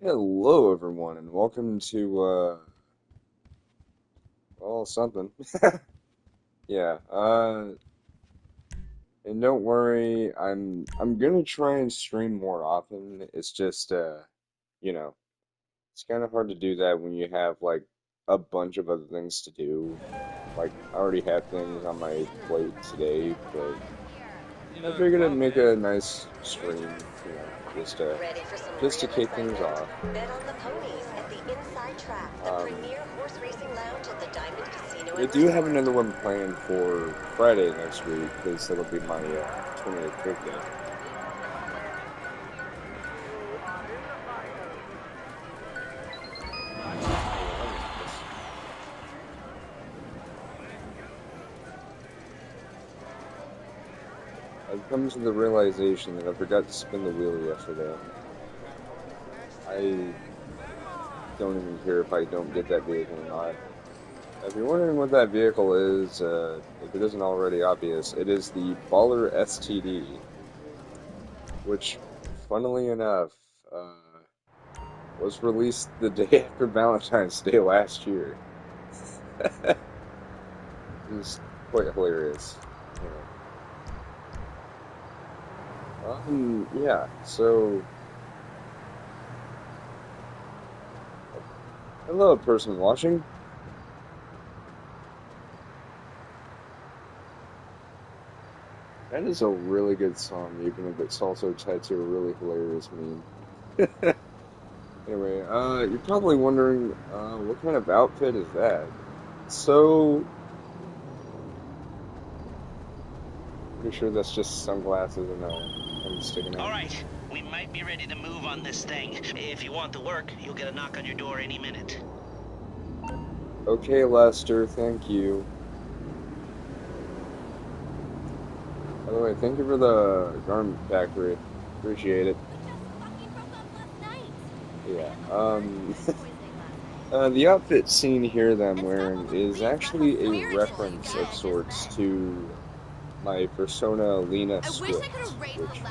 Hello, everyone, and welcome to, well, something. Yeah, and don't worry, I'm gonna try and stream more often. It's just, you know, it's kind of hard to do that when you have, like, a bunch of other things to do. Like, I already have things on my plate today, but You I know, figured I'd well, make man. a nice stream, Ready for some just to realist kick things fun? off. Bet on the ponies at the Inside Track, the Um, premier horse racing lounge at the Diamond Casino I and do have Resort. another one planned for Friday next week because that'll be my 20th birthday. Oh, that was nice. I've come to the realization that I forgot to spin the wheel yesterday. I don't even care if I don't get that vehicle or not. If you're wondering what that vehicle is, if it isn't already obvious, it is the Baller STD, which, funnily enough, was released the day after Valentine's Day last year. It was quite hilarious. Anyway. Yeah, so, hello, person watching. That is a really good song, even if it's also tied to a really hilarious meme. Anyway, you're probably wondering, what kind of outfit is that? So, pretty sure that's just sunglasses and something sticking All out. right, we might be ready to move on this thing. If you want to work, you'll get a knock on your door any minute. Okay, Lester, thank you. By the way, thank you for the garment factory. Appreciate it. Yeah, the outfit seen here that I'm wearing is actually a reference of sorts to my persona Lena Swift, which,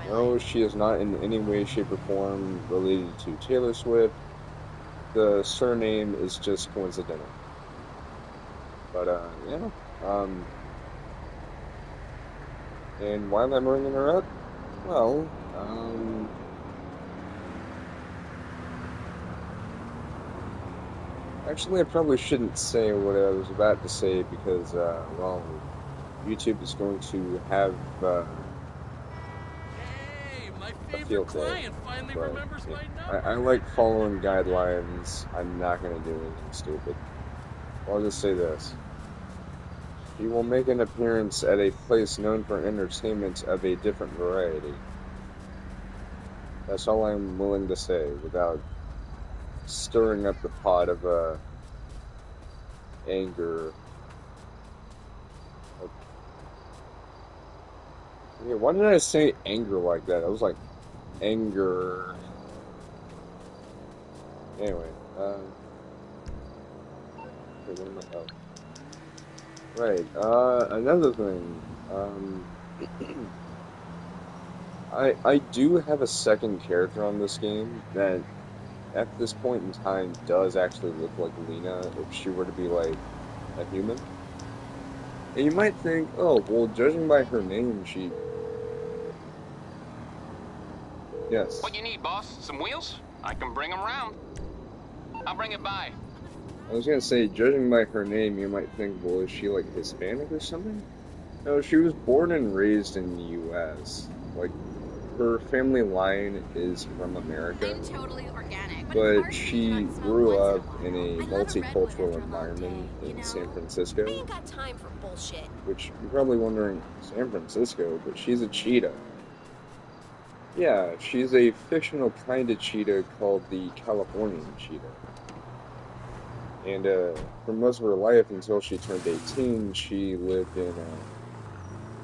no, she is not in any way, shape, or form related to Taylor Swift. The surname is just coincidental. But, yeah. Um, and why am I bringing her up? Well, actually, I probably shouldn't say what I was about to say because, well, YouTube is going to have, Hey, my a favorite field day. client finally But remembers yeah, my I number. like following guidelines. I'm not going to do anything stupid. I'll just say this. He will make an appearance at a place known for entertainment of a different variety. That's all I'm willing to say without stirring up the pot of anger. Like, yeah, why did I say anger like that? I was like, anger. Anyway, okay, what am I? Oh, right. Another thing. I do have a second character on this game that at this point in time does actually look like Lena if she were to be like a human. And you might think, oh, well, judging by her name, she, What yes. you need, boss? Some wheels? I can bring them round. I'll bring it by. I was gonna say, judging by her name, you might think, well, is she like Hispanic or something? No, she was born and raised in the U.S. Like, her family line is from America, I'm totally organic, but it's but hard for me to she not smoke grew once in a up in while. a I love a redwood multicultural after a long environment day, you in San know? I Francisco. ain't got time for bullshit. Which you're probably wondering, San Francisco, but she's a cheetah. Yeah, she's a fictional kind of cheetah called the Californian cheetah. And for most of her life, until she turned 18, she lived in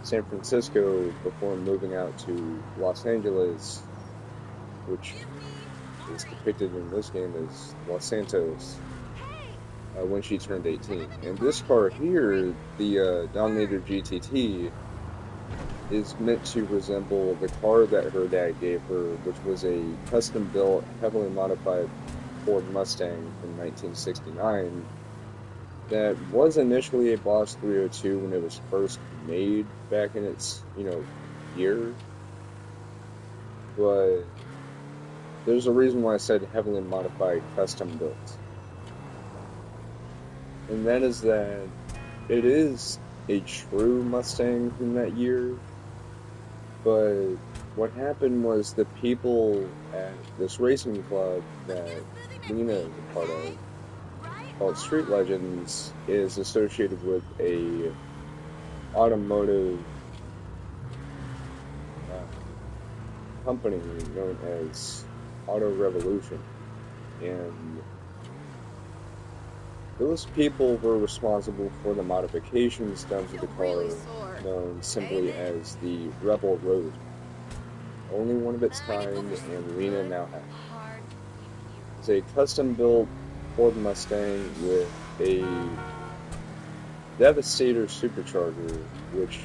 San Francisco before moving out to Los Angeles, which Excuse me, is sorry. depicted in this game as Los Santos, Hey, when she turned ever 18. been to And this Florida? car It's great. here, the Or Dominator GTT, is meant to resemble the car that her dad gave her, which was a custom-built, heavily modified Ford Mustang from 1969 that was initially a Boss 302 when it was first made back in its, year, but there's a reason why I said heavily modified, custom built. And that is that it is a true Mustang from that year, but what happened was the people at this racing club that Lena is a part of, called Street Legends, is associated with a automotive company known as Auto Revolution, and those people were responsible for the modifications done to the car known simply as the Rebel Road. Only one of its kind, and Lena now has. It's a custom-built Ford Mustang with a Devastator supercharger, which,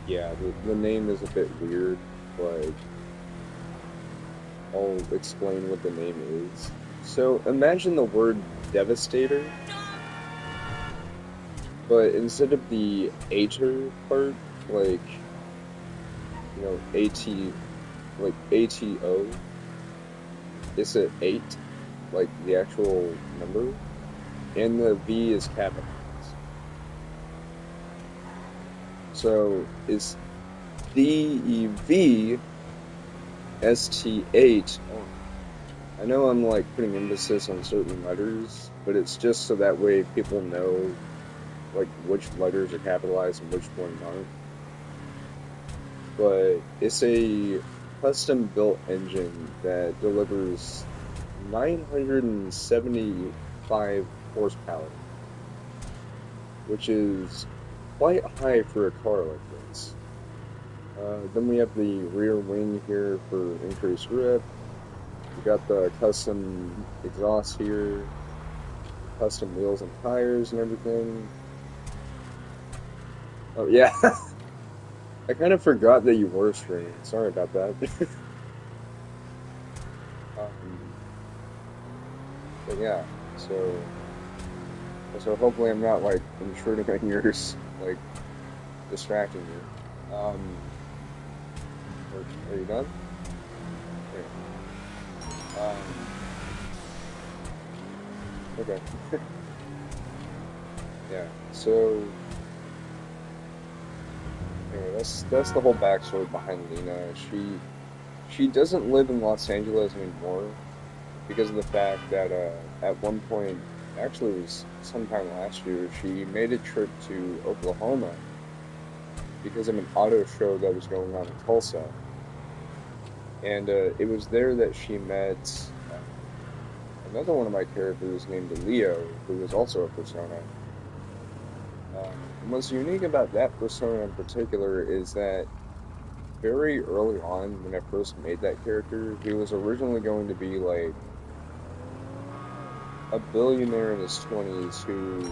yeah, the name is a bit weird, but I'll explain what the name is. So imagine the word Devastator, but instead of the ater part, like, ATO, it's an 8, like the actual number, and the V is capitalized. So it's DEVST8. I know I'm like putting emphasis on certain letters, but it's just so that way people know like which letters are capitalized and which ones aren't. But it's a custom-built engine that delivers 975 horsepower, which is quite high for a car like this. Then we have the rear wing here for increased grip. We got the custom exhaust here, custom wheels and tires and everything. Oh yeah, I kind of forgot that you were streaming. Sorry about that. But yeah, so hopefully I'm not like intruding on yours, like distracting you. Are you done? Okay. Yeah. So anyway, that's the whole backstory behind Lena. She doesn't live in Los Angeles anymore because of the fact that at one point, actually it was sometime last year, she made a trip to Oklahoma because of an auto show that was going on in Tulsa. And it was there that she met another one of my characters named Leo, who was also a persona. What's unique about that persona in particular is that very early on, when I first made that character, he was originally going to be like a billionaire in his 20s who,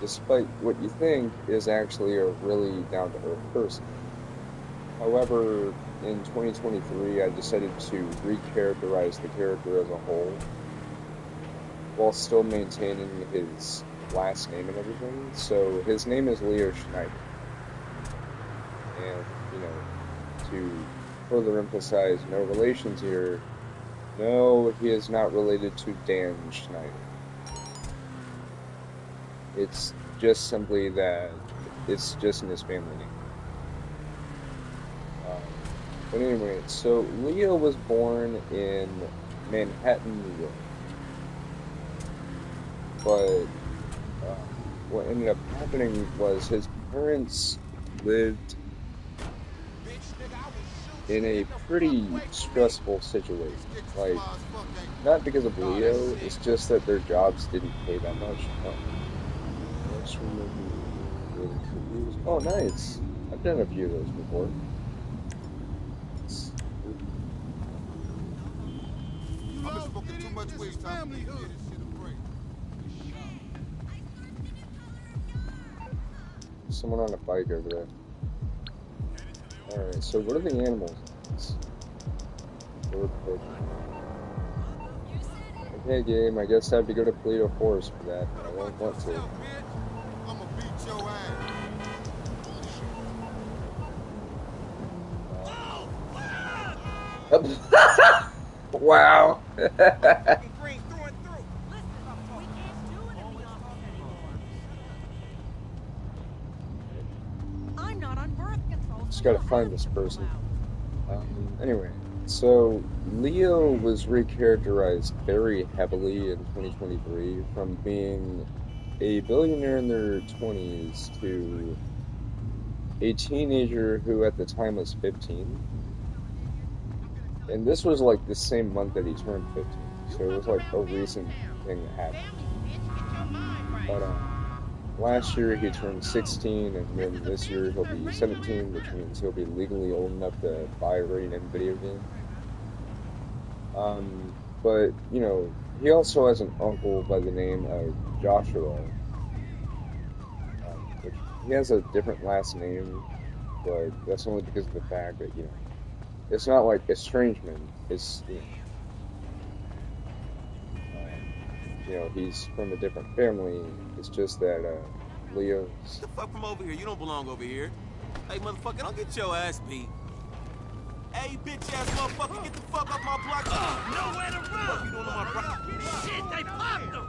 despite what you think, is actually a really down-to-earth person. However, in 2023, I decided to recharacterize the character as a whole, while still maintaining his last name and everything. So his name is Leo Schneider. And, to further emphasize no relations here, no, he is not related to Dan Schneider. It's just simply that it's just in his family name. But anyway, so Leo was born in Manhattan, New York. But what ended up happening was his parents lived in a pretty stressful situation. Like, not because of Leo, it's just that their jobs didn't pay that much. Oh, nice. I've done a few of those before. Someone on a bike over there. Alright, so what are the animals in this? Bird pig. Okay, game, I guess I have to go to Toledo Forest for that, but I won't want to. I'ma beat your ass. Wow. I'm not on birth control. Just gotta find this person. Anyway, so Leo was recharacterized very heavily in 2023 from being a billionaire in their 20s to a teenager who at the time was 15. And this was like the same month that he turned 15. So it was like a recent thing that happened. But last year he turned 16, and then this year he'll be 17, which means he'll be legally old enough to buy a rated-M video game. But, you know, he also has an uncle by the name of Joshua. Which he has a different last name, but that's only because of the fact that, you know, it's not like estrangement. It's, you know, he's from a different family. It's just that, Leo's... Get the fuck from over here. You don't belong over here. Hey, motherfucker, don't get your ass beat. Hey, bitch-ass motherfucker, get the fuck off my block. Nowhere to run. What you doing on my block? Shit, they popped him.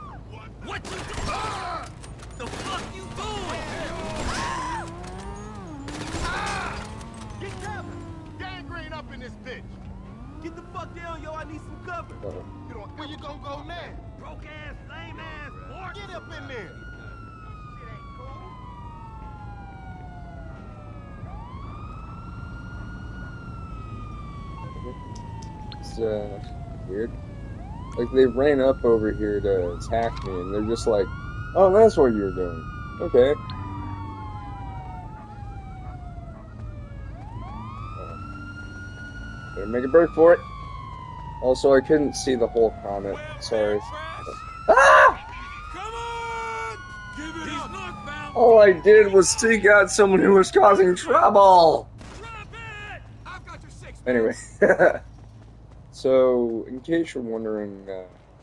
What you doing? The fuck you doing? Get covered. Gangrene up in this bitch. Get the fuck down, yo. I need some cover. Where you gonna go now? Broke ass, lame ass, pork. Get up in there. It's, weird. Like, they ran up over here to attack me, and they're just like, oh, that's what you're doing. Okay. Better make a break for it. Also, I couldn't see the whole comment. Sorry. Ah! Come on! Give it up. Northbound. All I did was seek out someone who was causing trouble! Drop it! I've got your six. Anyway. So, in case you're wondering,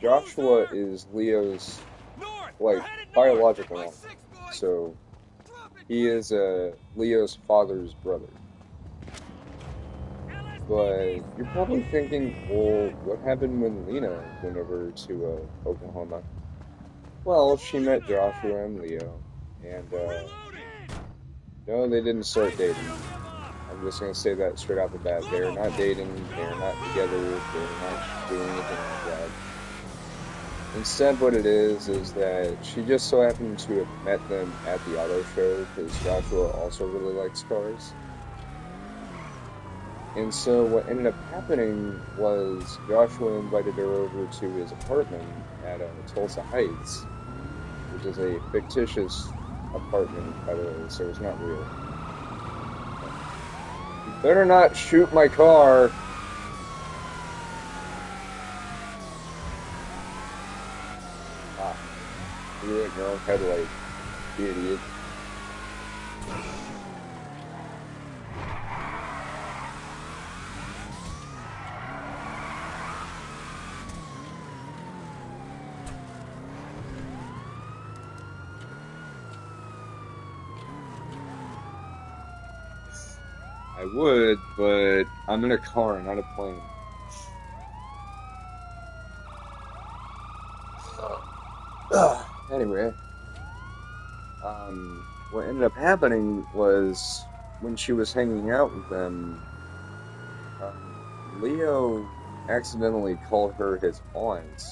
Joshua is Leo's, like, biological uncle. So, he is Leo's father's brother. But you're probably thinking, well, what happened when Lena went over to Oklahoma? Well, she met Joshua and Leo, and no, they didn't start dating. I'm just gonna say that straight off the bat. They're not dating, they're not together, they're not doing anything like that. Instead, what it is that she just so happened to have met them at the auto show, because Joshua also really likes cars. And so what ended up happening was Joshua invited her over to his apartment at Tulsa Heights, which is a fictitious apartment, by the way, so it's not real. You better not shoot my car! Ah. You in your own headlight, you idiot. I would, but I'm in a car, not a plane. Anyway, what ended up happening was when she was hanging out with them, Leo accidentally called her his aunt.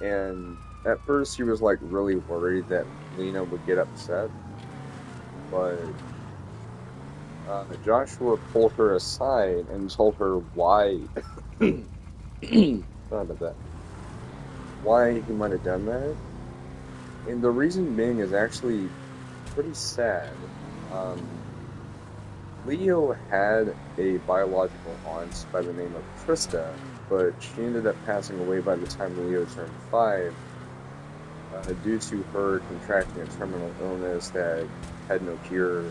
And at first he was like really worried that Lena would get upset, but Joshua pulled her aside and told her why. Sorry about that. Why he might have done that. And the reason being is actually pretty sad. Leo had a biological aunt by the name of Krista, but she ended up passing away by the time Leo turned 5 due to her contracting a terminal illness that had no cure.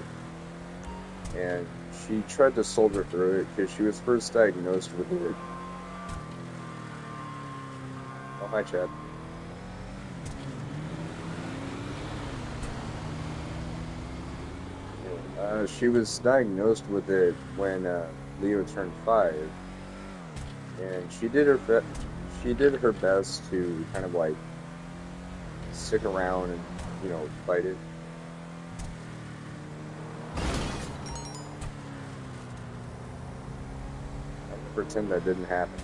and she tried to soldier through it because she was first diagnosed with it. Oh, hi, Chad. She was diagnosed with it when Leo turned 5, and she did her best to kind of like stick around and fight it. I'm gonna pretend that didn't happen.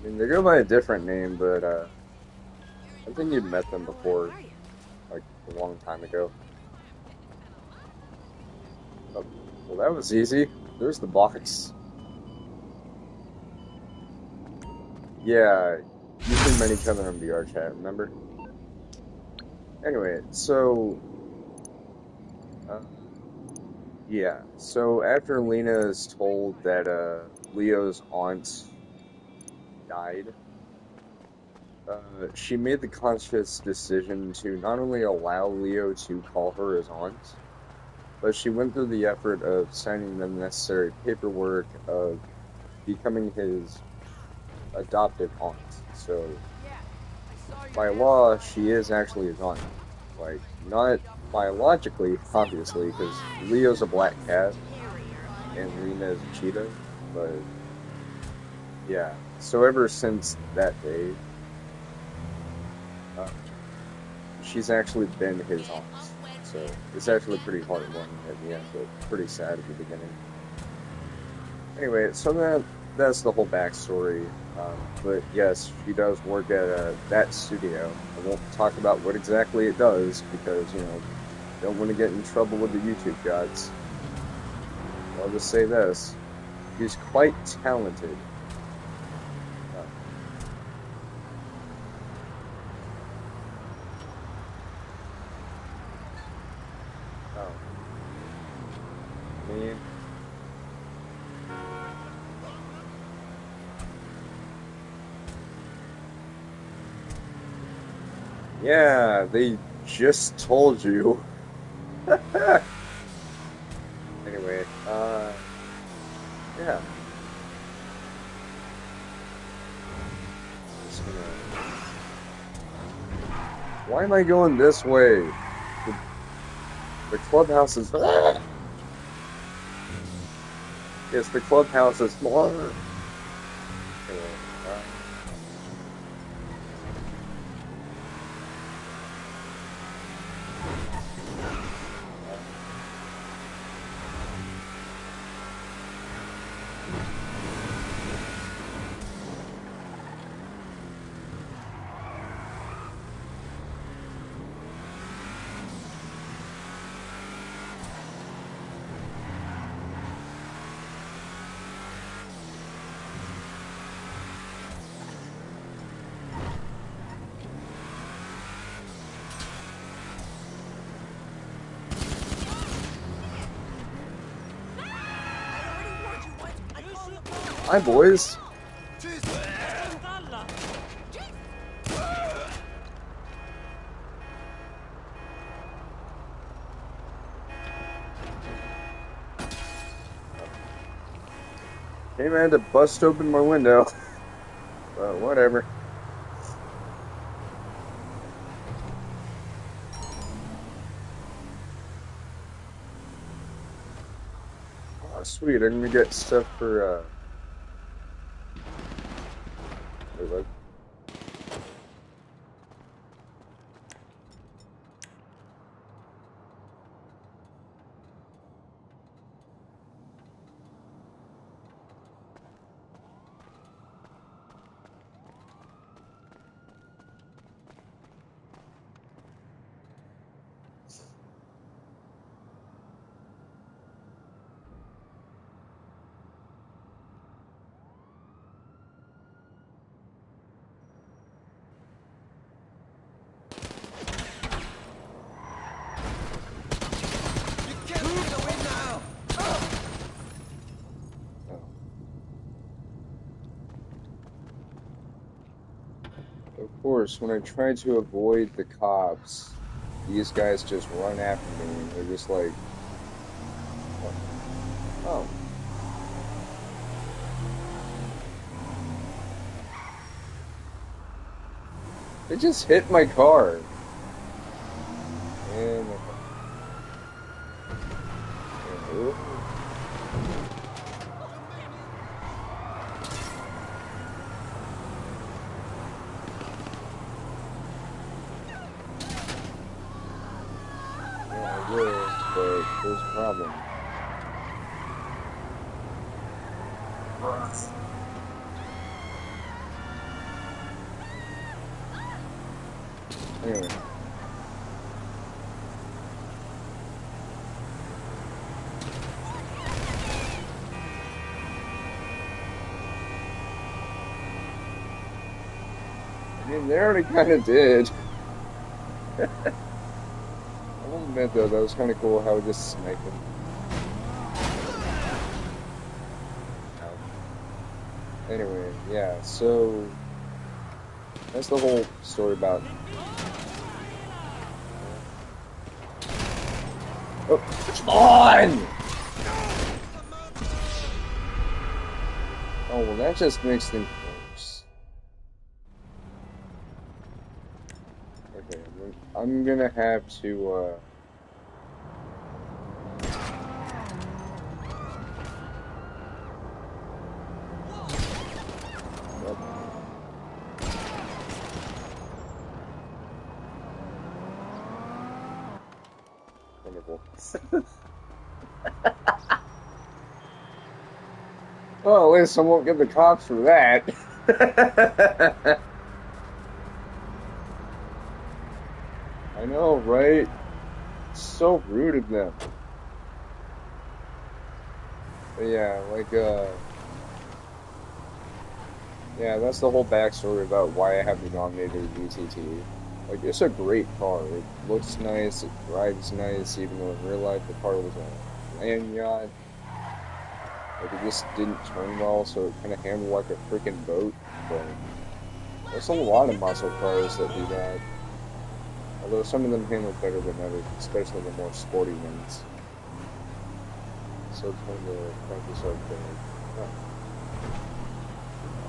I mean, they go by a different name, but I think you'd met them before, like a long time ago. Oh, well, that was easy. There's the box. Yeah, usually many cover on VR chat, remember? Anyway, so uh, yeah, so after Lena is told that Leo's aunt died, she made the conscious decision to not only allow Leo to call her his aunt, but she went through the effort of signing the necessary paperwork of becoming his adopted aunt. So, by law, she is actually his aunt. Like, not biologically, obviously, because Leo's a black cat and Lena is a cheetah, but yeah. So, ever since that day, uh, she's actually been his aunt. So, it's actually pretty heartwarming at the end, but pretty sad at the beginning. Anyway, so that's the whole backstory. But yes, she does work at that studio. I won't talk about what exactly it does because don't want to get in trouble with the YouTube gods. I'll just say this: she's quite talented. Uh, oh, me. Yeah, they just told you. Anyway, yeah. Just gonna... Why am I going this way? The clubhouse is... Yes, the clubhouse is smaller. Anyway, hi, boys. Came in to bust open my window. But whatever. Oh, sweet. I'm gonna get stuff for, wait, what? course, when I try to avoid the cops, these guys just run after me, and they're just like, oh. They just hit my car. And yeah, I will, but there's a problem. Anyway. I mean, they already kind of did. I'll admit, though, that was kind of cool how it just sniped them. Anyway, yeah, so that's the whole story about. Oh, come on! Oh, well, that just makes things worse. Okay, I'm gonna have to, Yep. Wonderful. Well, at least I won't get the cops for that. I know, right? It's so rude of them. But yeah, like, yeah, that's the whole backstory about why I have the Dominator VTT. Like, it's a great car. It looks nice, it drives nice, even though in real life the car was a land yacht. Like, it just didn't turn well, so it kind of handled like a freaking boat. But there's a lot of muscle cars that do that. Although some of them handle better than others, especially the more sporty ones. So it's kind of frankly sort of thing. Huh.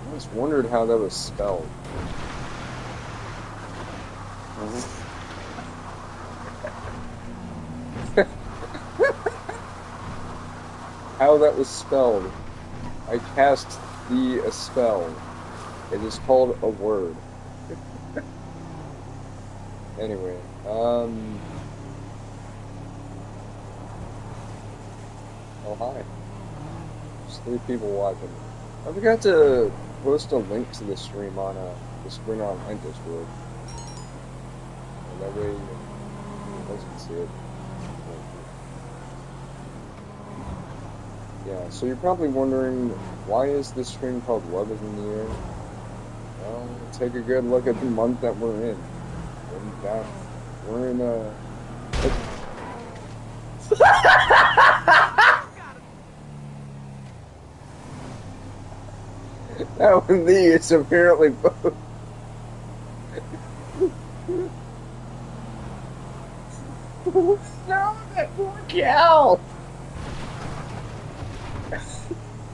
I always wondered how that was spelled. How that was spelled. I cast a spell. It is called a word. Anyway, oh hi. There's 3 people watching. I forgot to post a link to the stream on the Sprinter Online Discord. And that way you guys can see it. Yeah, so you're probably wondering, why is this stream called Love is in the Air? Well, take a good look at the month that we're in. We're in that one is apparently both. No, that poor cow!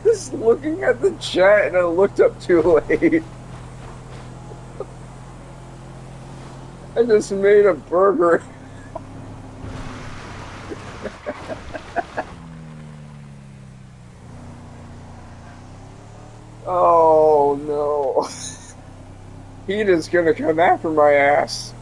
Just looking at the chat and I looked up too late. I just made a burger. Oh no. Heat is gonna come after my ass.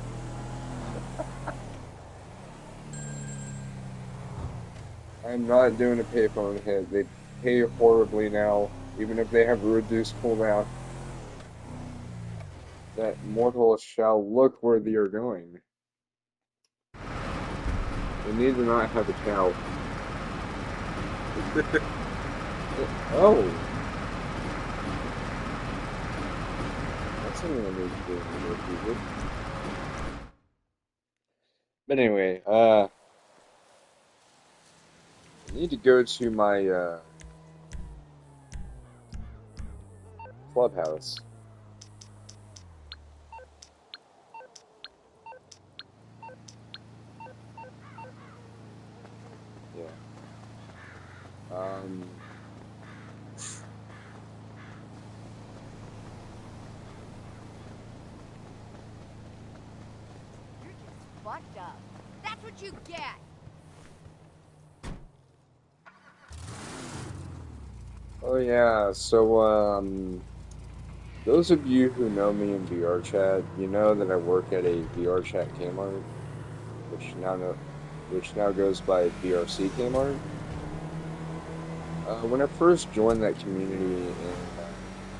I'm not doing a payphone hit. They pay horribly now, even if they have a reduced cooldown. That mortal shall look where they are going. They need to not have a cow. Oh! That's something I need to do in the near future. But anyway, I need to go to my, clubhouse. Um, You're just fucked up. That's what you get. oh yeah, so those of you who know me in VR chat, you know that I work at a VR chat Kmart, which now goes by VRC Kmart. When I first joined that community in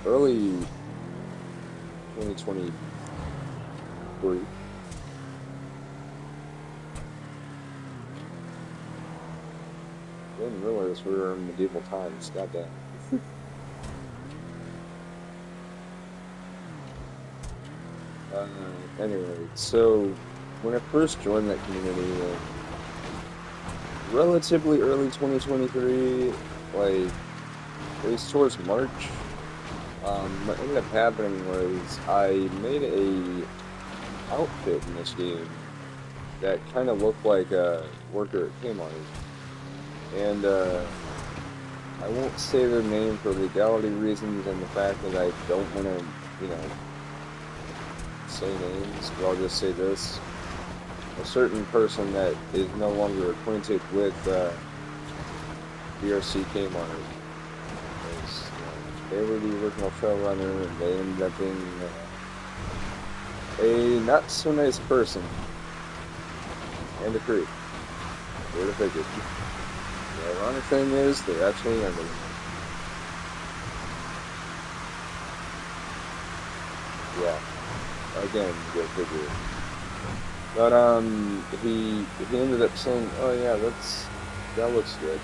early 2023, didn't realize we were in medieval times. Goddamn. Uh, anyway, so when I first joined that community in relatively early 2023, like it was towards March, what ended up happening was I made a outfit in this game that kind of looked like a worker at Kmart, and I won't say their name for legality reasons and the fact that I don't want to, you know, say names, but I'll just say this. A certain person that is no longer acquainted with VRC Kmart. Because, they were the original showrunner and they ended up being a not so nice person. And a creep. Where to figure. The ironic thing is, they're actually under me. Yeah. Again, go figure. But he ended up saying, "Oh yeah, that looks good."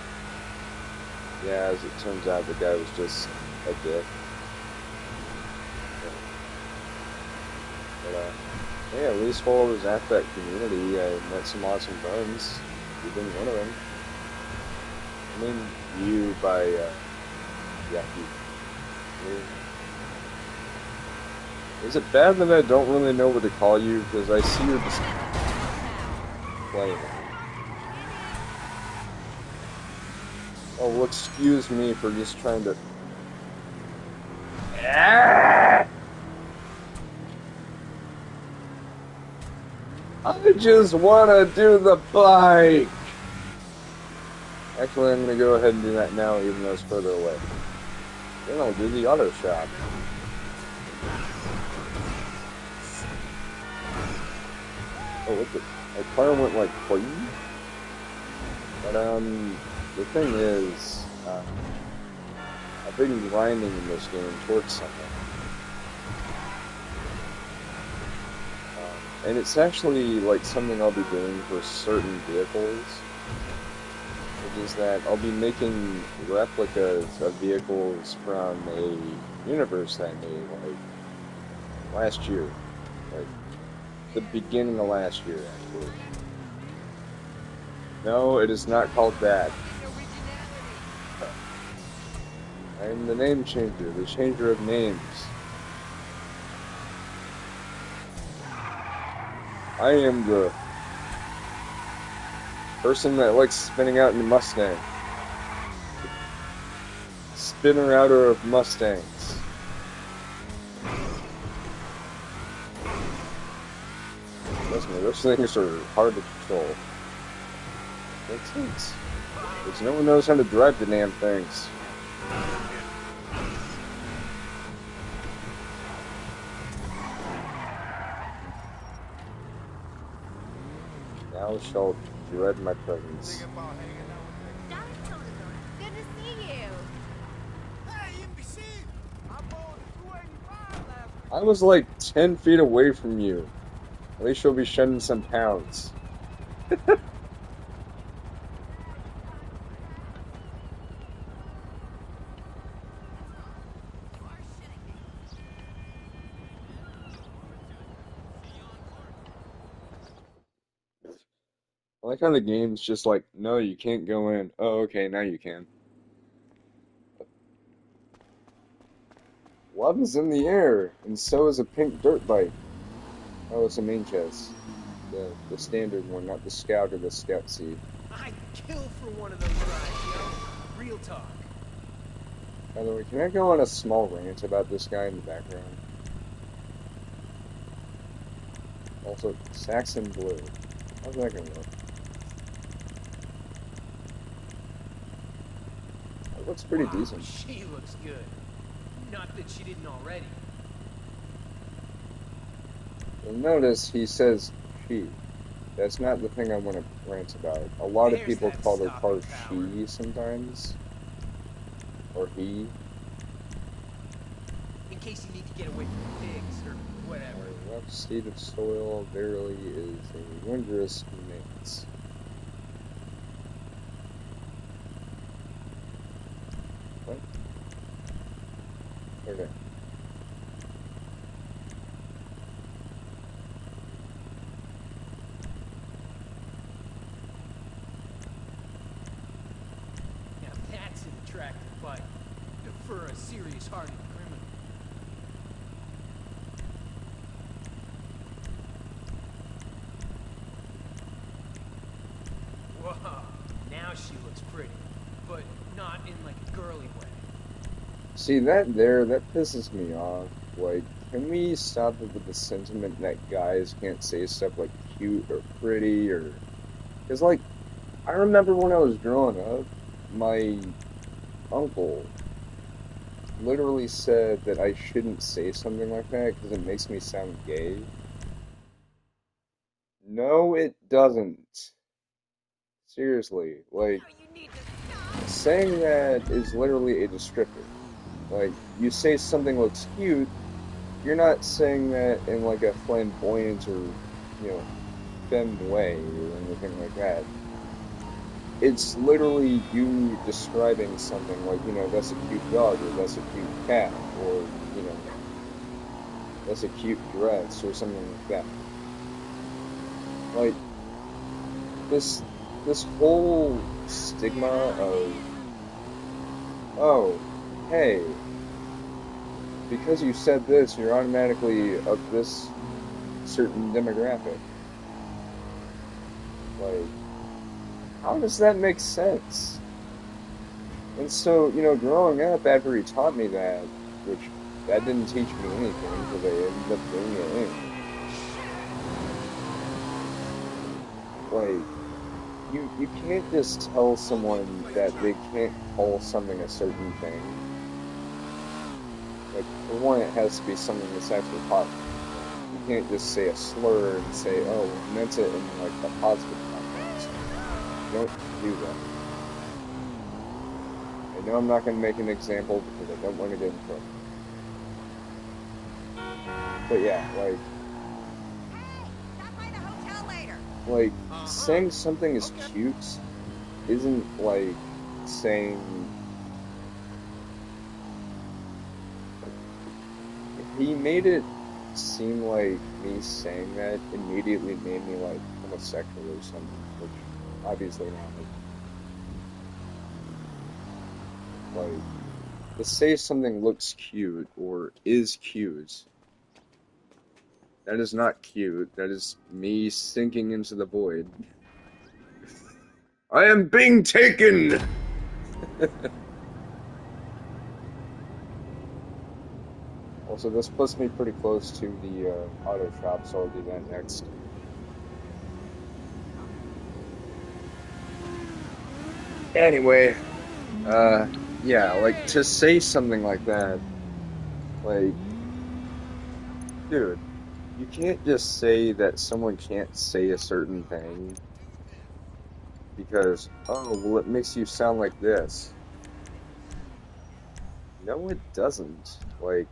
Yeah, as it turns out, the guy was just a dick. But yeah, at least while I was at that community, I met some awesome friends. You've been one of them. I mean, you by yeah, you. Is it bad that I don't really know what to call you? Because I see you're just playing. Oh, well, excuse me for just trying to... I just want to do the bike! Actually, I'm going to go ahead and do that now, even though it's further away. Then I'll do the auto shop. Oh, what the... My car went like clean? But, the thing is, I've been grinding in this game towards something. And it's actually, like, something I'll be doing for certain vehicles. Which is that I'll be making replicas of vehicles from a universe that I made, like, last year. Like, the beginning of last year, actually. No, it is not called that. I am the name changer, the changer of names. I am the person that likes spinning out in the Mustang. Spinner outer of Mustangs. Trust me, those things are hard to control. Makes sense. Because no one knows how to drive the damn things. Now shall dread my presence. Good to see you. I was like 10 feet away from you. At least you'll be shedding some pounds. I like how the game's just like, no, you can't go in. Oh, okay, now you can. Love is in the air, and so is a pink dirt bike. Oh, it's a main chest. The standard one, not the scout or the scout seat. I'd kill for one of those rides, yo. real talk. By the way, can I go on a small rant about this guy in the background? Also, Saxon Blue. How's that gonna look? It looks pretty Wow, decent. she looks good. Not that she didn't already. You'll notice he says she. That's not the thing I want to rant about. A lot of There's people that call their car stopping power. she sometimes. Or he. In case you need to get away from pigs or whatever. Our rough state of soil verily is a wondrous mix. What? Okay. Now that's an attractive bike for a serious-hearted criminal. Whoa, now she looks pretty, but not in like a girly way. See, that pisses me off. Like, can we stop it with the sentiment that guys can't say stuff like cute or pretty or... Because, like, I remember when I was growing up, my uncle literally said that I shouldn't say something like that because it makes me sound gay. No, it doesn't. Seriously, like, saying that is literally a descriptor. Like, you say something looks cute, you're not saying that in like a flamboyant or, femme way or anything like that. It's literally you describing something like, that's a cute dog, or that's a cute cat, or, that's a cute dress, or something like that. Like, this whole stigma of, oh, hey, because you said this, you're automatically of this certain demographic. Like, how does that make sense? And so, growing up, after he taught me that, which that didn't teach me anything, because I ended up doing it anyway. Like, you can't just tell someone that they can't call something a certain thing. Like, for one, it has to be something that's actually positive. You can't just say a slur and say, oh, I meant it in, like, a positive context. You don't do that. I know I'm not going to make an example because I don't want to get in trouble. But yeah, like... Stop by the hotel later. Like, saying something is cute isn't like saying... He made it seem like me saying that immediately made me like homosexual or something, which obviously not. Like, to say something looks cute or is cute, that is not cute. That is me sinking into the void. I am being taken! Also, this puts me pretty close to the auto shop, so I'll do that next. Anyway, yeah, like, to say something like that, like, dude, you can't just say that someone can't say a certain thing because, oh, well, it makes you sound like this. No, it doesn't. Like,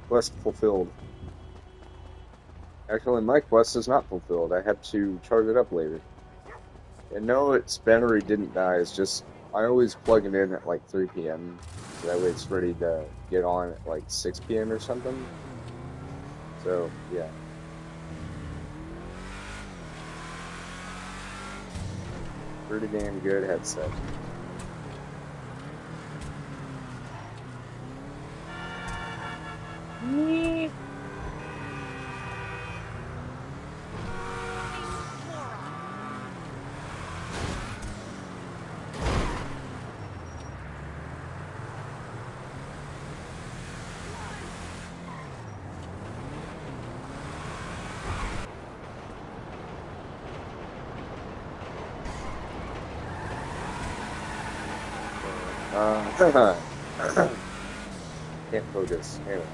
quest fulfilled. Actually, my quest is not fulfilled. I have to charge it up later. And no, its battery didn't die. It's just, I always plug it in at like 3 p.m. So that way it's ready to get on at like 6 p.m. or something. So, yeah. Pretty damn good headset. Can't focus. Anyway.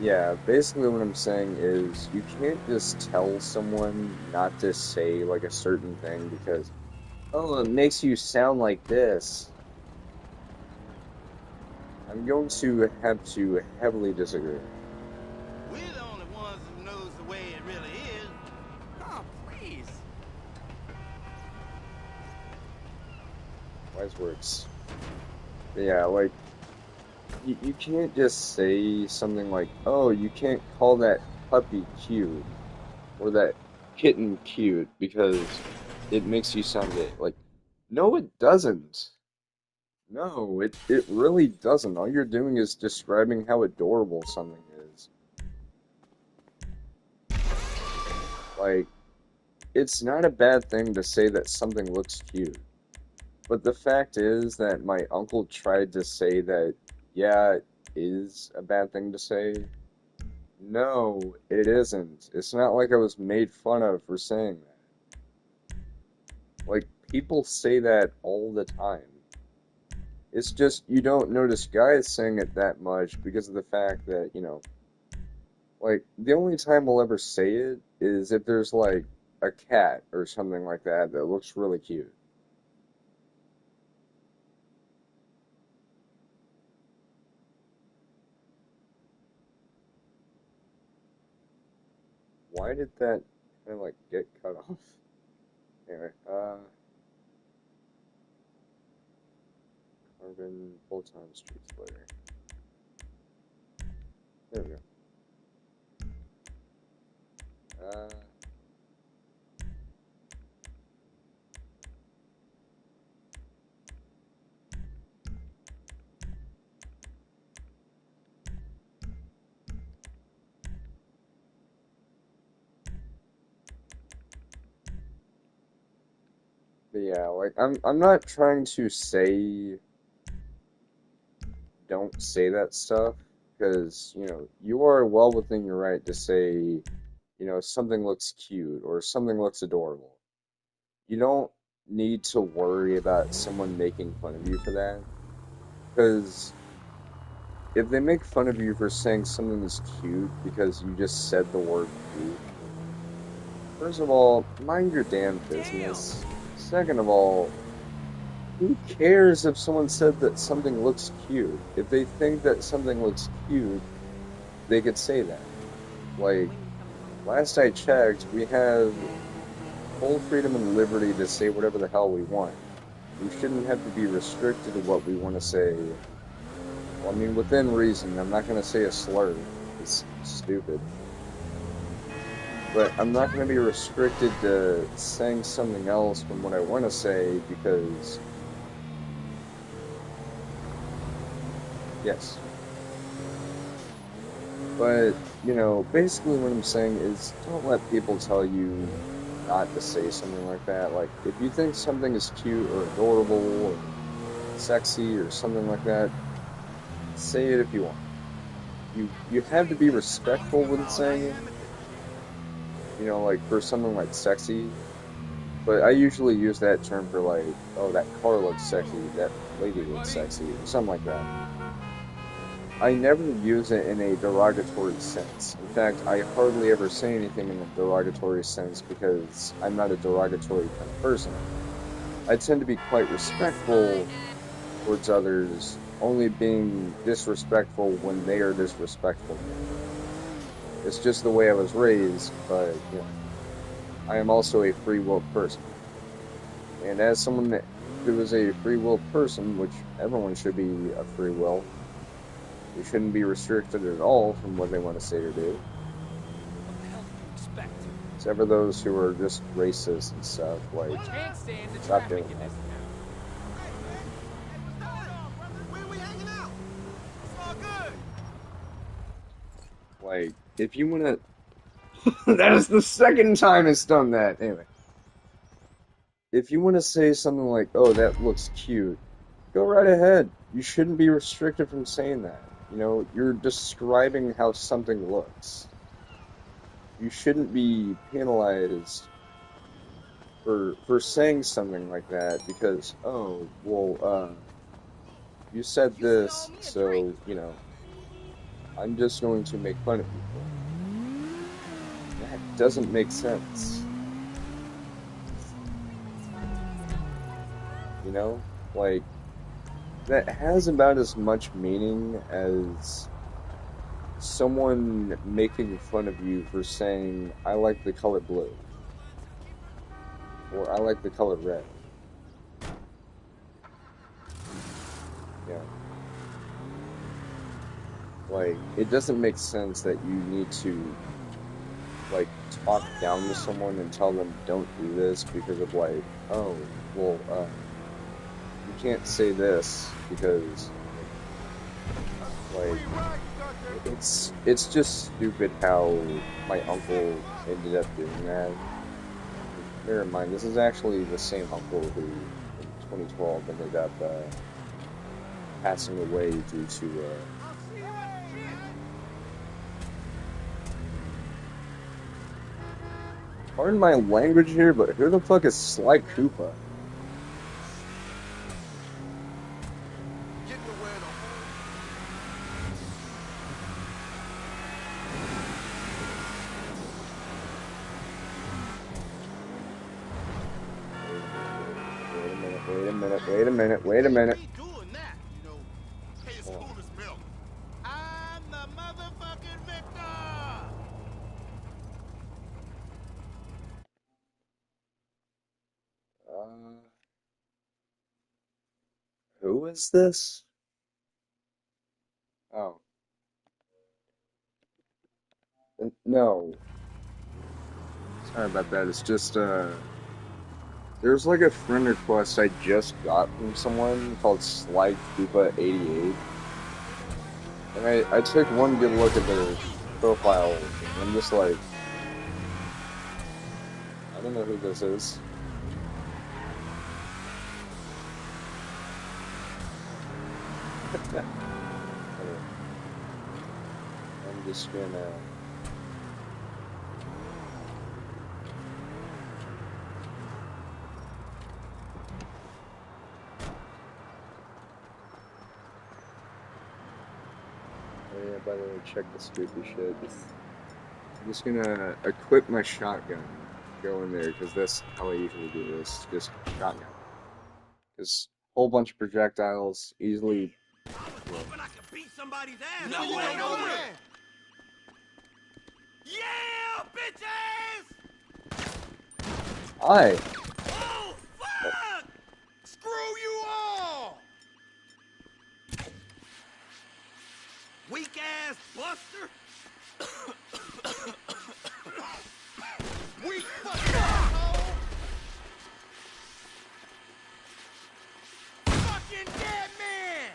Yeah, basically what I'm saying is you can't just tell someone not to say like a certain thing because, oh, it makes you sound like this. I'm going to have to heavily disagree. We're the only ones who knows the way it really is. Oh, please. Wise words. But yeah, like, you can't just say something like, oh, you can't call that puppy cute or that kitten cute because it makes you sound gay. Like, no, it doesn't. No, it really doesn't. All you're doing is describing how adorable something is. Like, it's not a bad thing to say that something looks cute. But the fact is that my uncle tried to say that, yeah, it is a bad thing to say. No, it isn't. It's not like I was made fun of for saying that. Like, people say that all the time. It's just you don't notice guys saying it that much because of the fact that, like, the only time I'll ever say it is if there's, like, a cat or something like that that looks really cute. Why did that kind of, like, get cut off? Anyway, Carbon full-time street splitter. There we go. Uh, but yeah, like, I'm not trying to say don't say that stuff, because, you are well within your right to say, something looks cute or something looks adorable. You don't need to worry about someone making fun of you for that, because if they make fun of you for saying something is cute because you just said the word cute, first of all, mind your damn business. Second of all, who cares if someone said that something looks cute? If they think that something looks cute, they could say that. Like, last I checked, we have full freedom and liberty to say whatever the hell we want. We shouldn't have to be restricted to what we want to say. Well, I mean, within reason. I'm not going to say a slur. It's stupid. But I'm not going to be restricted to saying something else from what I want to say because, yes. But, basically what I'm saying is don't let people tell you not to say something like that. Like, if you think something is cute or adorable or sexy or something like that, say it if you want. You have to be respectful when saying it. Like for something like sexy. But I usually use that term for like, oh, that car looks sexy, that lady looks sexy, or something like that. I never use it in a derogatory sense. In fact, I hardly ever say anything in a derogatory sense because I'm not a derogatory kind of person. I tend to be quite respectful towards others, only being disrespectful when they are disrespectful. It's just the way I was raised, but, I am also a free willed person. And as someone who is a free willed person, which everyone should be a free will, they shouldn't be restricted at all from what they want to say or do. What the hell do you expect? Except for those who are just racist and stuff, like, Can't stand the stop traffic doing in that. this town. We hanging out. It's all good. Like, if you want to... That is the second time it's done that. Anyway. If you want to say something like, oh, that looks cute, go right ahead. You shouldn't be restricted from saying that. You're describing how something looks. You shouldn't be penalized for saying something like that because, oh, well, you said this, so, you know, I'm just going to make fun of people. That doesn't make sense. You know? Like, that has about as much meaning as someone making fun of you for saying, I like the color blue, or I like the color red. Yeah. Like, it doesn't make sense that you need to, like, talk down to someone and tell them don't do this because of, like, oh, well, you can't say this because, like, it's just stupid how my uncle ended up doing that. Bear in mind, this is actually the same uncle who, in 2012, ended up, passing away due to, pardon my language here, but who the fuck is Sly Koopa? Wait a minute. Doing that, you know, hey, it's cool as milk. I'm the motherfucking victor! Who is this? Oh. No. Sorry about that. It's just, there's like a friend request I just got from someone called Sly Koopa 88. And I took one good look at their profile, and I'm just like, I don't know who this is. I'm just gonna... Oh yeah, by the way, check the spooky shit. I'm just gonna equip my shotgun, go in there, because that's how I usually do this, just shotgun. Because whole bunch of projectiles, easily... Hoping I could beat somebody's ass. No way, no way! Yeah, bitches! Hi! Oh, fuck! Screw you all! Weak ass buster! Weak fucking asshole! Fucking dead man!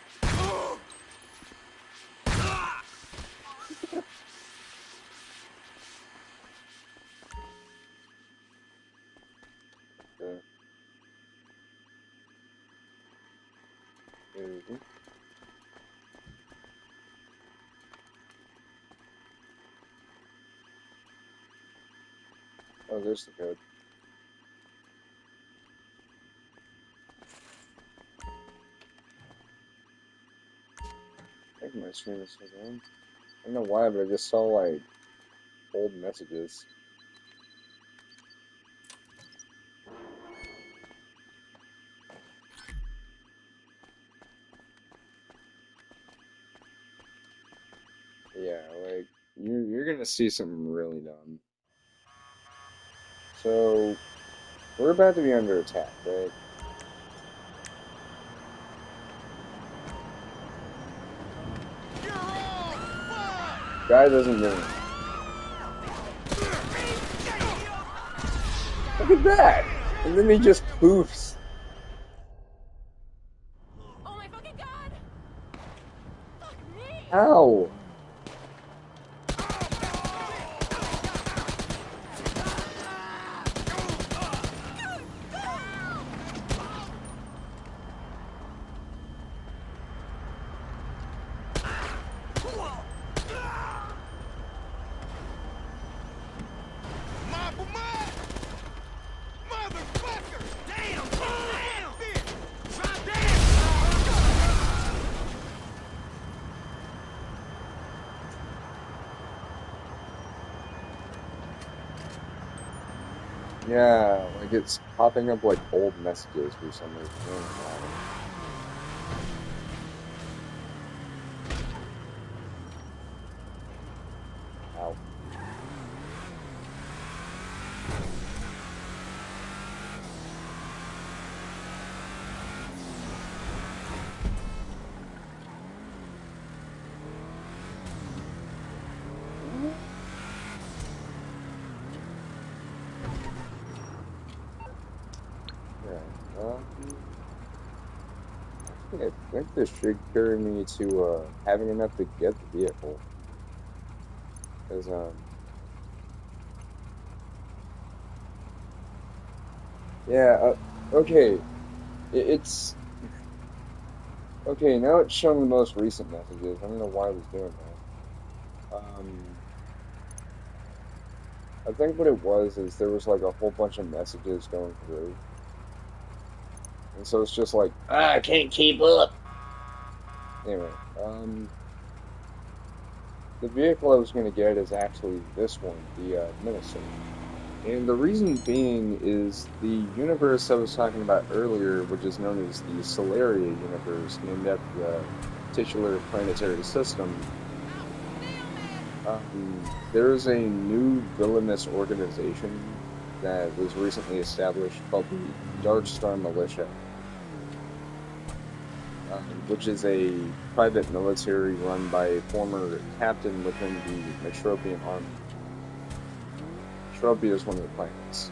Oh, there's the code. I think my screen is still on. I don't know why, but I just saw, like, old messages. Yeah, like, you're gonna see something really dumb. So, we're about to be under attack, right? You're all fucked! Guy doesn't move. Look at that! And then he just poofs. Oh my fucking god! Fuck me! Ow! Motherfucker! Damn! Damn! Bitch! Try that! Yeah, like it's popping up like old messages for some reason. I don't know why. Ow. Yeah, I think this should carry me to having enough to get the vehicle. Because yeah, okay, it's okay. Now it's showing the most recent messages. I don't know why I was doing that. I think what it was is there was like a whole bunch of messages going through, and so it's just like I can't keep up. Anyway, the vehicle I was going to get is actually this one, the Minnesota. And the reason being is the universe I was talking about earlier, which is known as the Solaria universe, named after the titular planetary system. There is a new villainous organization that was recently established called the Dark Star Militia, which is a private military run by a former captain within the Metropian army. Metropia is one of the planets.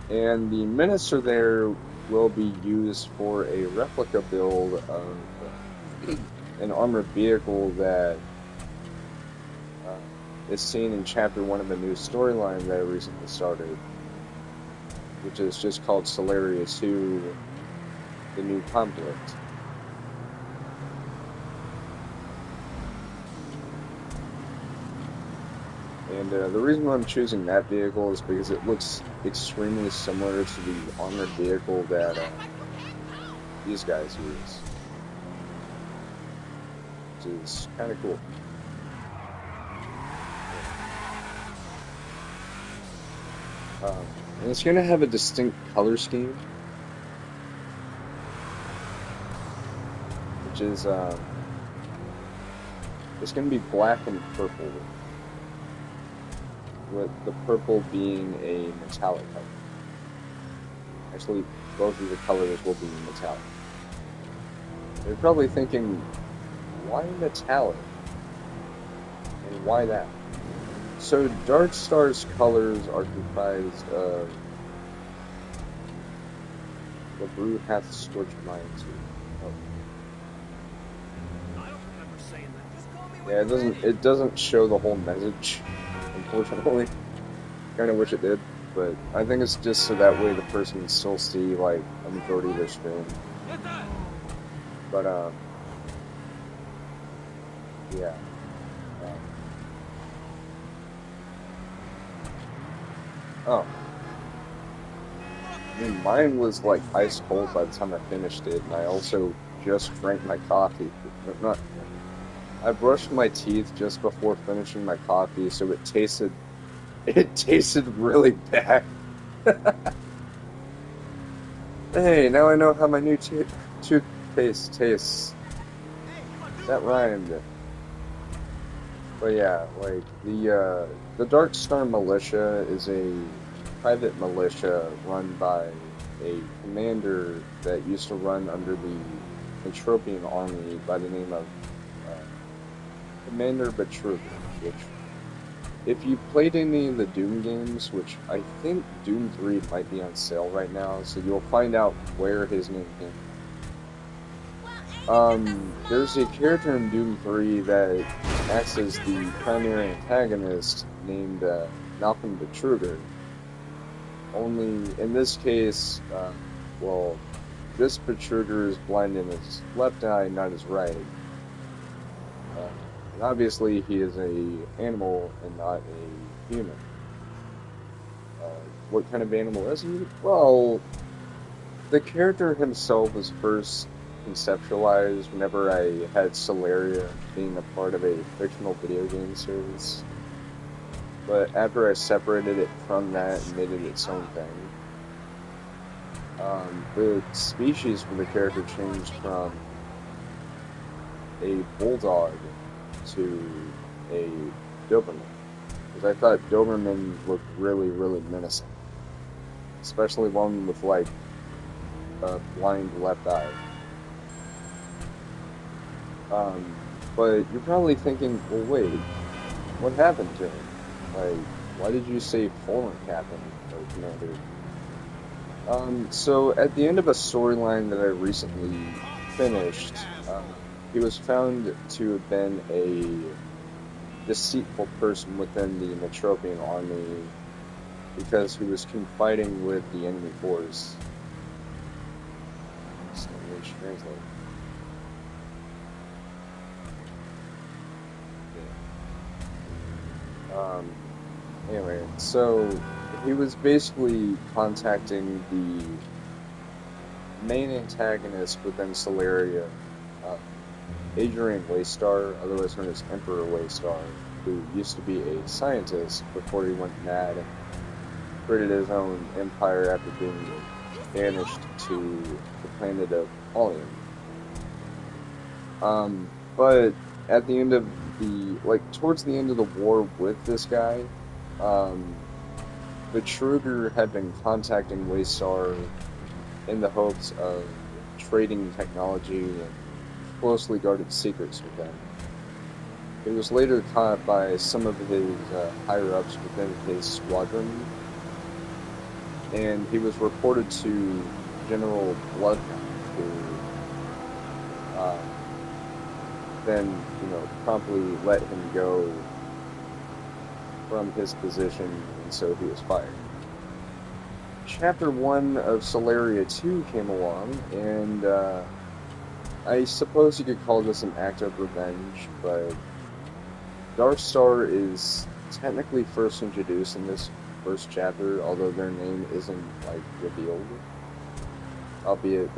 And the minister there will be used for a replica build of an armored vehicle that is seen in Chapter 1 of a new storyline that I recently started, which is just called Solaria 2, The New Conflict. And the reason why I'm choosing that vehicle is because it looks extremely similar to the armored vehicle that these guys use, which is kind of cool. And it's going to have a distinct color scheme, which is it's going to be black and purple, with the purple being a metallic color. Actually, both of the colors will be metallic. You're probably thinking, why metallic? And why that? So, Dark Star's colors are comprised of the brew hath scorched mine too. Oh. Yeah, it doesn't show the whole message, unfortunately. Kinda wish it did, but I think it's just so that way the person can still see like a majority of their screen. But yeah. Oh. I mean, mine was like ice cold by the time I finished it, and I also just drank my coffee. I brushed my teeth just before finishing my coffee, so it tasted really bad. Hey, now I know how my new toothpaste tastes. That rhymed. But yeah, like the Dark Star Militia is a private militia run by a commander that used to run under the Metropian army by the name of Commander Betruger, which, if you played any of the Doom games, which I think Doom 3 might be on sale right now, so you'll find out where his name came from. There's a character in Doom 3 that acts as the primary antagonist named Malcolm Betruger. Only, in this case, well, this Betruger is blind in his left eye, not his right. And obviously, he is an animal and not a human. What kind of animal is he? Well, the character himself was first conceptualized whenever I had Solaria being a part of a fictional video game series. but after I separated it from that and made it its own thing, the species for the character changed from a bulldog to a Doberman. Because I thought Doberman looked really, really menacing. Especially one with, like, a blind left eye. But you're probably thinking, well, wait, what happened to him? Like, why did you say fallen captain or commander? So at the end of a storyline that I recently finished, he was found to have been a deceitful person within the Metropian army because he was confiding with the enemy force. So let me translate. Yeah. Anyway, so he was basically contacting the main antagonist within Solaria, Adrian Waystar, otherwise known as Emperor Waystar, who used to be a scientist before he went mad and created his own empire after being banished to the planet of Olium. But at the end of towards the end of the war with this guy, Betruger had been contacting Waystar in the hopes of trading technology and closely guarded secrets with them. He was later caught by some of his higher-ups within his squadron, and he was reported to General Bloodhound, who then, promptly let him go from his position, and so he was fired. Chapter 1 of Solaria 2 came along, and I suppose you could call this an act of revenge, but Darkstar is technically first introduced in this first chapter, although their name isn't, revealed. Albeit,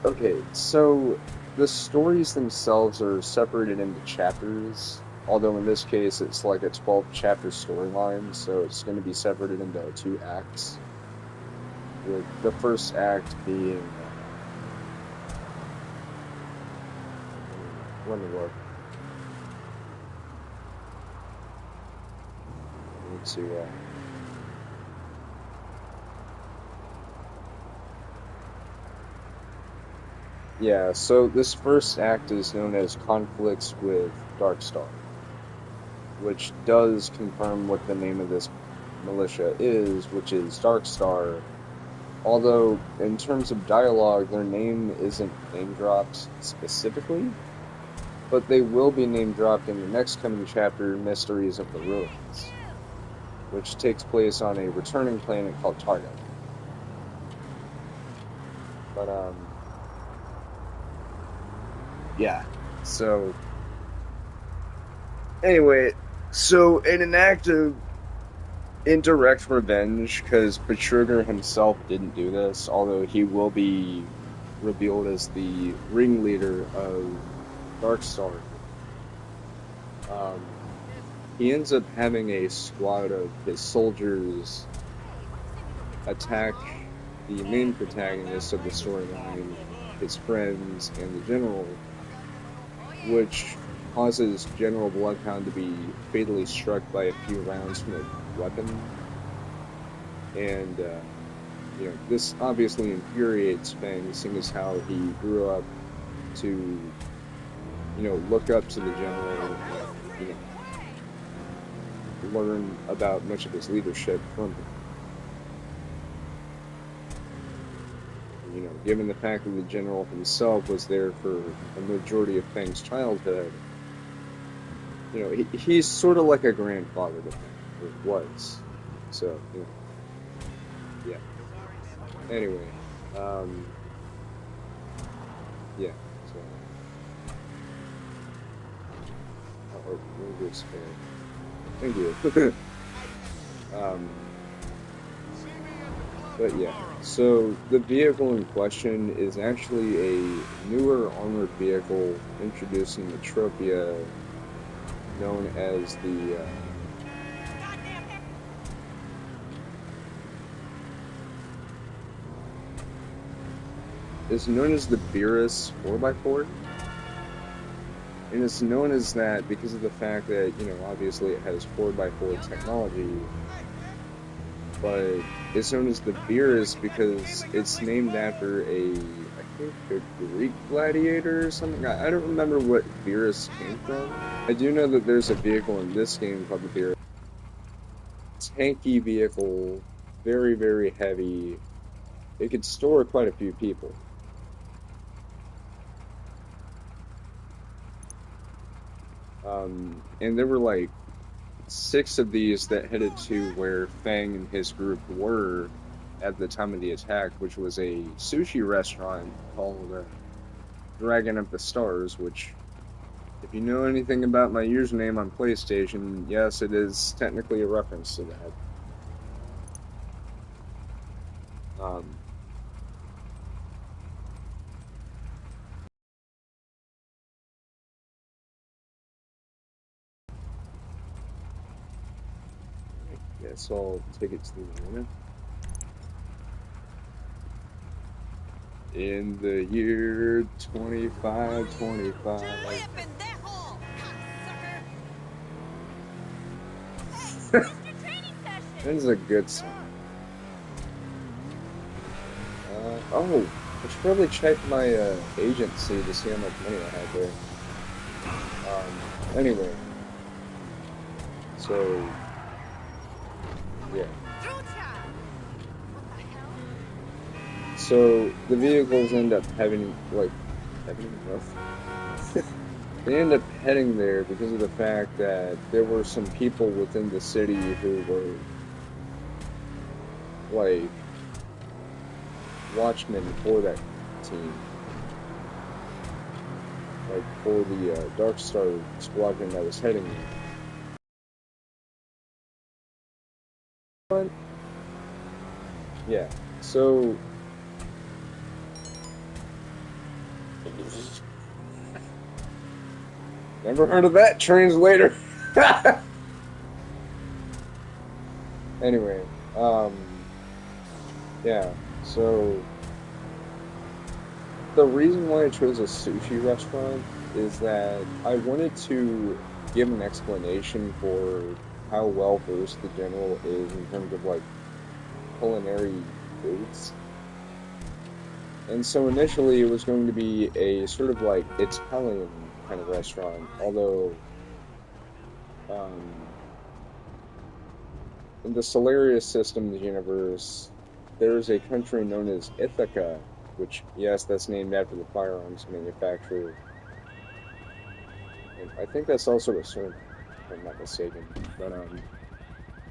okay, so the stories themselves are separated into chapters, although in this case it's like a 12-chapter storyline, so it's going to be separated into 2 acts, with the first act being... let me look. I need to... Yeah, so this first act is known as Conflicts with Darkstar, which does confirm what the name of this militia is, which is Darkstar, although in terms of dialogue, their name isn't name-dropped specifically, but they will be name-dropped in the next coming chapter, Mysteries of the Ruins, which takes place on a returning planet called Targa. But, yeah, so, anyway, so in an act of indirect revenge, because Betruger himself didn't do this, although he will be revealed as the ringleader of Darkstar, he ends up having a squad of his soldiers attack the main protagonist of the storyline, his friends, and the general, which causes General Bloodhound to be fatally struck by a few rounds from a weapon. And, this obviously infuriates Fang, seeing as how he grew up to, look up to the general and, learn about much of his leadership from him. Given the fact that the general himself was there for a majority of Fang's childhood, he's sort of like a grandfather to Fang, or was. So, yeah. Anyway, yeah, so, move this fair. Thank you. But yeah, so the vehicle in question is actually a newer armored vehicle introduced in Metropia known as the Beerus 4x4, and it's known as that because of the fact that, you know, obviously it has 4x4 technology, but it's known as the Beerus because it's named after I think a Greek gladiator or something. I don't remember what Beerus came from. I do know that there's a vehicle in this game called the Beerus. Tanky vehicle, very, very heavy. It could store quite a few people. And there were like 6 of these that headed to where Fang and his group were at the time of the attack, which was a sushi restaurant called Dragon of the Stars, which, if you know anything about my username on PlayStation, yes, it is technically a reference to that. Guess I'll take it to the arena. In the year 2525. That is a good song. Oh, I should probably check my agency to see how much money I have there. Anyway. So, yeah. So, the vehicles end up having, like, they end up heading there because of the fact that there were some people within the city who were, like, watchmen for that team. Like, for the Dark Star squadron that was heading there. Yeah, so... Never heard of that translator! Anyway, yeah, so... The reason why I chose a sushi restaurant is that I wanted to give an explanation for how well versed the general is in terms of, like, culinary foods. And so initially it was going to be a sort of like Italian kind of restaurant, although in the Solarius Systems universe, there's a country known as Ithaca, which, yes, that's named after the firearms manufacturer. And I think that's also a surname, if I'm not mistaken. But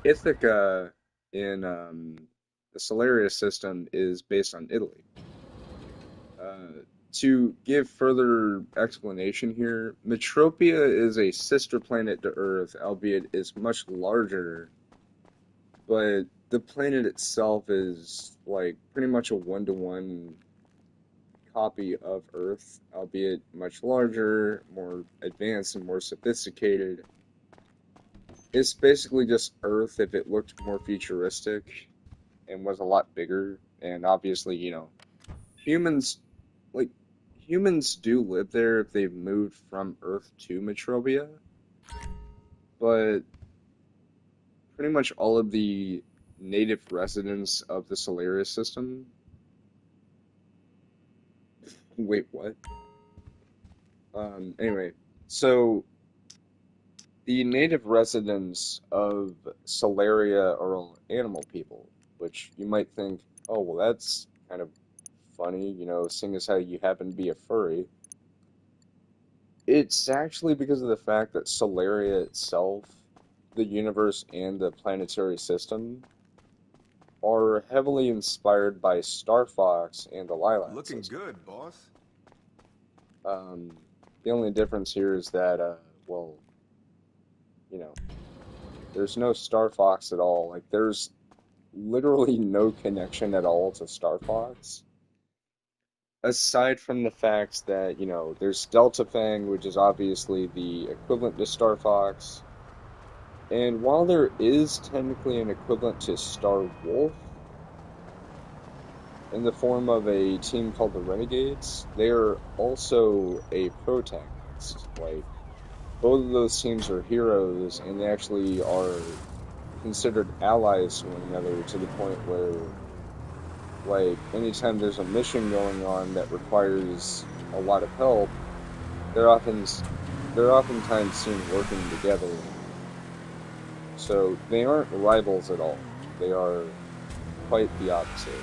Ithaca in the Solarius system is based on Italy. To give further explanation here, Metropia is a sister planet to Earth, albeit is much larger, but the planet itself is like pretty much a one-to-one copy of Earth, albeit much larger, more advanced, and more sophisticated. It's basically just Earth if it looked more futuristic and was a lot bigger, and obviously, you know, humans, like, humans do live there if they've moved from Earth to Metrovia, but pretty much all of the native residents of the Solarius system. Wait, what? Anyway, so the native residents of Solaria are all animal people, which you might think, oh, well, that's kind of funny, you know, seeing as how you happen to be a furry. It's actually because of the fact that Solaria itself, the universe, and the planetary system are heavily inspired by Star Fox and the Lilac Looking system. good, boss. The only difference here is that, well, you know, there's no Star Fox at all. Like, there's literally no connection at all to Star Fox. aside from the fact that, there's Delta Fang, which is obviously the equivalent to Star Fox, and while there is technically an equivalent to Star Wolf in the form of a team called the Renegades, they are also a protagonist. Like, both of those teams are heroes, and they actually are considered allies to one another to the point where, like, anytime there's a mission going on that requires a lot of help, they're oftentimes seen working together. So they aren't rivals at all. They are quite the opposite.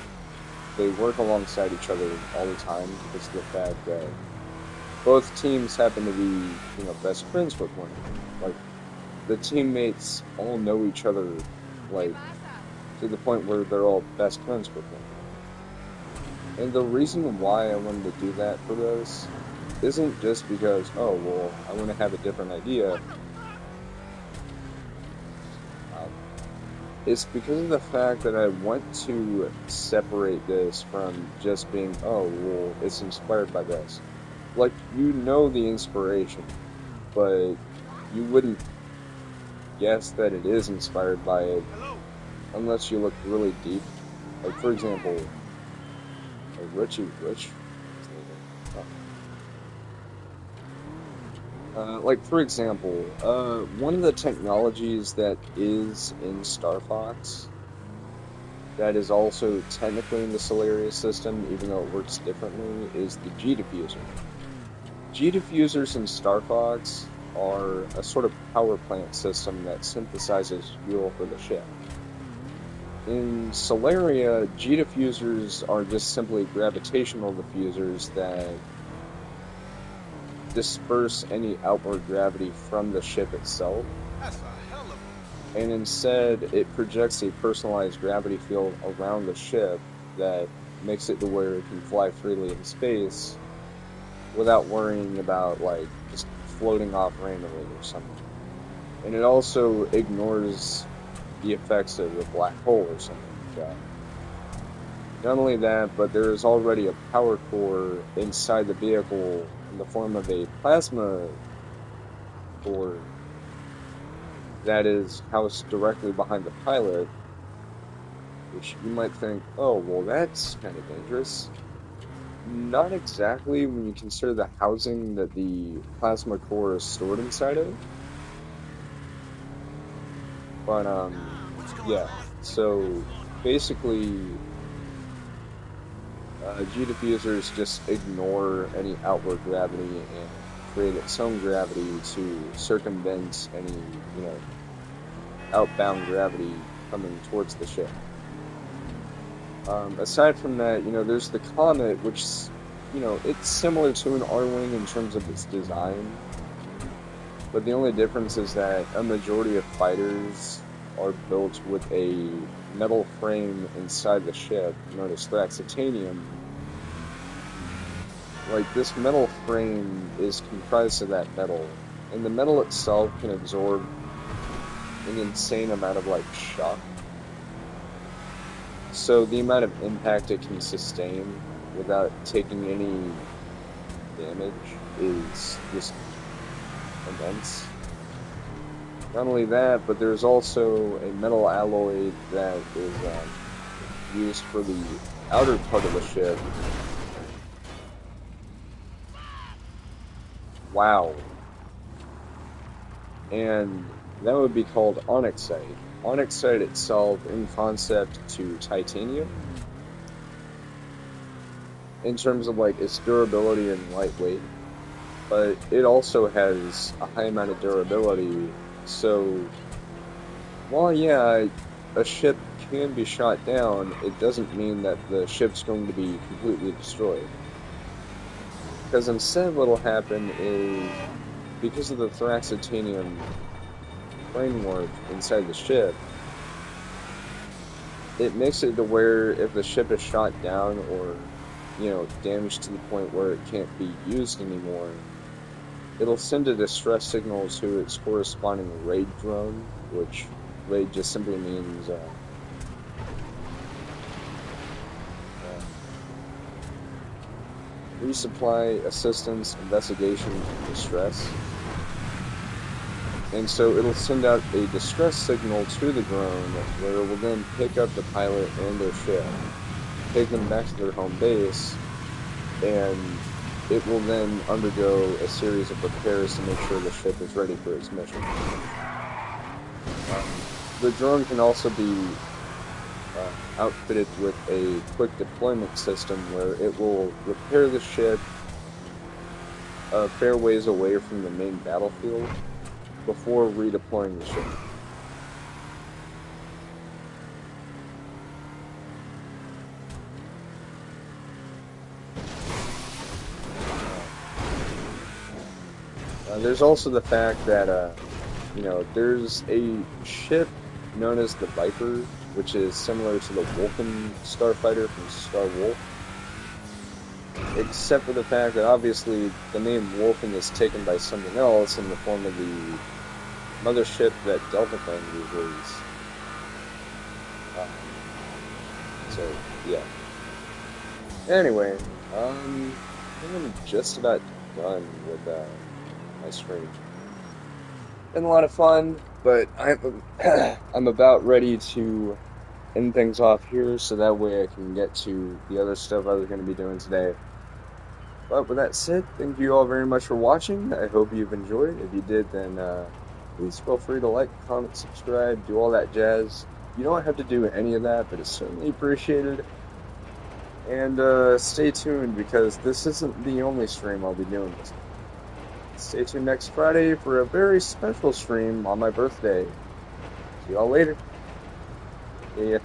They work alongside each other all the time because of the fact that both teams happen to be, best friends with one another. Like, the teammates all know each other, like, to the point where they're all best friends with one another. And the reason why I wanted to do that for this isn't just because, oh, well, I want to have a different idea. It's because of the fact that I want to separate this from just being, oh, well, it's inspired by this. Like, the inspiration, but you wouldn't guess that it is inspired by it unless you look really deep. Like, for example, Richie Rich. Like, for example, one of the technologies that is in Star Fox that is also technically in the Solaria system, even though it works differently, is the G-Diffuser. G-Diffusers in Star Fox are a sort of power plant system that synthesizes fuel for the ship. In Solaria, G-Diffusers are just simply gravitational diffusers that disperse any outward gravity from the ship itself. That's a hell of a... And instead, it projects a personalized gravity field around the ship that makes it to where it can fly freely in space without worrying about, like, just floating off randomly or something. And it also ignores the effects of a black hole or something like that. Not only that, but there is already a power core inside the vehicle in the form of a plasma core that is housed directly behind the pilot, which you might think, oh, well, that's kind of dangerous. Not exactly when you consider the housing that the plasma core is stored inside of. But, yeah, so basically, G-diffusers just ignore any outward gravity and create its own gravity to circumvent any, outbound gravity coming towards the ship. Aside from that, there's the Comet, which, it's similar to an R-Wing in terms of its design. But the only difference is that a majority of fighters are built with a metal frame inside the ship, known as Thraxitanium. Like, this metal frame is comprised of that metal, and the metal itself can absorb an insane amount of, like, shock. So the amount of impact it can sustain without taking any damage is just immense. Not only that, but there's also a metal alloy that is used for the outer part of the ship. Wow. And that would be called onyxite. Onyxite itself, in concept, to titanium. In terms of, like, its durability and lightweight. But it also has a high amount of durability. So, while, yeah, a ship can be shot down, it doesn't mean that the ship's going to be completely destroyed. Because instead what'll happen is, because of the Thraxitanium framework inside the ship, it makes it to where if the ship is shot down or, damaged to the point where it can't be used anymore, it'll send a distress signal to its corresponding raid drone, which raid just simply means resupply, assistance, investigation, and distress. And so it'll send out a distress signal to the drone where it will then pick up the pilot and their ship, take them back to their home base, and it will then undergo a series of repairs to make sure the ship is ready for its mission. The drone can also be outfitted with a quick deployment system where it will repair the ship a fair ways away from the main battlefield before redeploying the ship. There's also the fact that, there's a ship known as the Viper, which is similar to the Vulcan starfighter from Star Wolf, except for the fact that obviously the name Vulcan is taken by something else in the form of the mothership that Delta Plane uses. So, yeah. Anyway, I think I'm just about done with my stream. Been a lot of fun, but I'm about ready to end things off here, so that way I can get to the other stuff I was going to be doing today. But with that said, thank you all very much for watching. I hope you've enjoyed. If you did, then please feel free to like, comment, subscribe, do all that jazz. You don't have to do any of that, but it's certainly appreciated. And stay tuned, because this isn't the only stream I'll be doing this. Stay tuned next Friday for a very special stream on my birthday. See y'all later. Yeah.